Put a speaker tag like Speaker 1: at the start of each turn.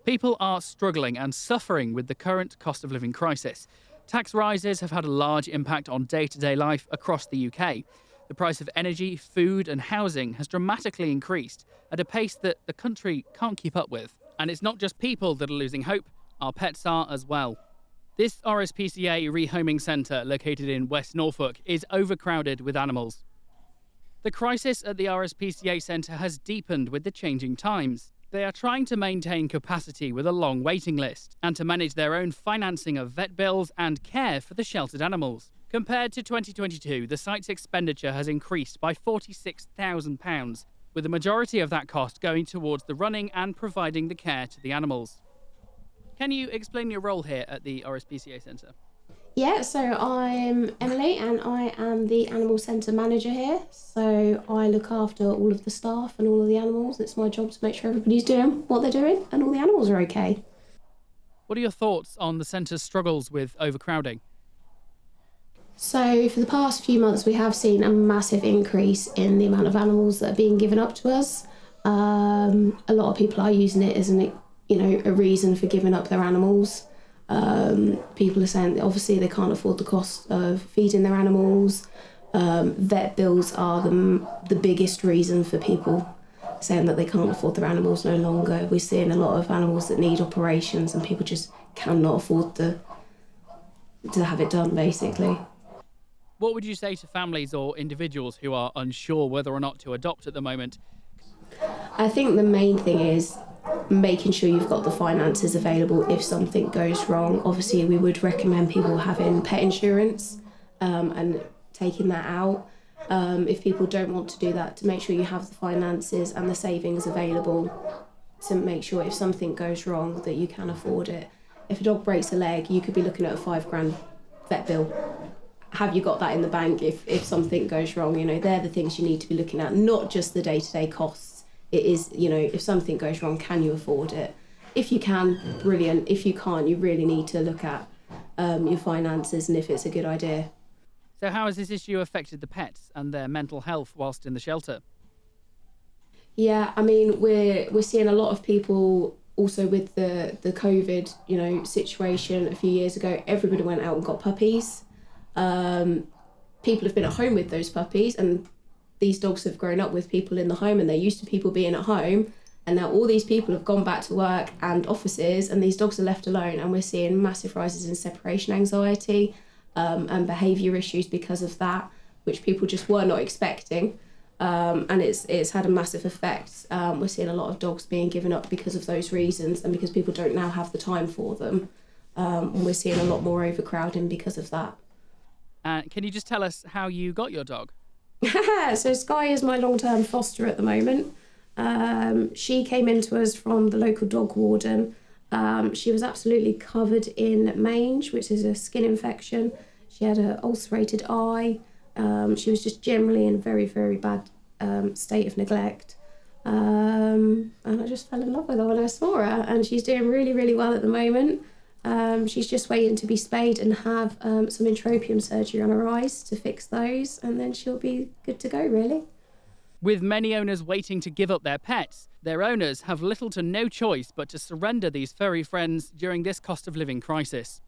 Speaker 1: People are struggling and suffering with the current cost of living crisis. Tax rises have had a large impact on day-to-day life across the UK. The price of energy, food and housing has dramatically increased at a pace that the country can't keep up with. And it's not just people that are losing hope, our pets are as well. This RSPCA rehoming centre, located in West Norfolk, is overcrowded with animals. The crisis at the RSPCA centre has deepened with the changing times. They are trying to maintain capacity with a long waiting list and to manage their own financing of vet bills and care for the sheltered animals. Compared to 2022, the site's expenditure has increased by £46,000, with the majority of that cost going towards the running and providing the care to the animals. Can you explain your role here at the RSPCA centre?
Speaker 2: Yeah, so I'm Emily and I am the animal centre manager here. So I look after all of the staff and all of the animals. It's my job to make sure everybody's doing what they're doing and all the animals are okay.
Speaker 1: What are your thoughts on the centre's struggles with overcrowding?
Speaker 2: So for the past few months, we have seen a massive increase in the amount of animals that are being given up to us. A lot of people are using it as a reason for giving up their animals. People are saying that obviously they can't afford the cost of feeding their animals. Vet bills are the biggest reason for people saying that they can't afford their animals no longer. We're seeing a lot of animals that need operations and people just cannot afford to have it done, basically.
Speaker 1: What would you say to families or individuals who are unsure whether or not to adopt at the moment?
Speaker 2: I think the main thing is making sure you've got the finances available if something goes wrong. Obviously, we would recommend people having pet insurance and taking that out. If people don't want to do that, to make sure you have the finances and the savings available to make sure if something goes wrong that you can afford it. If a dog breaks a leg, you could be looking at a £5,000 vet bill. Have you got that in the bank if something goes wrong? They're the things you need to be looking at, not just the day-to-day costs. It is, if something goes wrong, can you afford it? If you can, brilliant. If you can't, you really need to look at your finances and if it's a good idea.
Speaker 1: So how has this issue affected the pets and their mental health whilst in the shelter?
Speaker 2: Yeah, I mean, we're seeing a lot of people also with the COVID, situation a few years ago. Everybody went out and got puppies. People have been at home with those puppies and these dogs have grown up with people in the home and they're used to people being at home, and now all these people have gone back to work and offices and these dogs are left alone, and we're seeing massive rises in separation anxiety and behaviour issues because of that, which people just were not expecting, and it's had a massive effect. We're seeing a lot of dogs being given up because of those reasons and because people don't now have the time for them, and we're seeing a lot more overcrowding because of that.
Speaker 1: Can you just tell us how you got your dog?
Speaker 2: So Sky is my long-term foster at the moment. She came into us from the local dog warden. She was absolutely covered in mange, which is a skin infection. She had an ulcerated eye. She was just generally in a very, very bad state of neglect. And I just fell in love with her when I saw her, and she's doing really, really well at the moment. She's just waiting to be spayed and have some entropium surgery on her eyes to fix those, and then she'll be good to go, really.
Speaker 1: With many owners waiting to give up their pets, their owners have little to no choice but to surrender these furry friends during this cost of living crisis.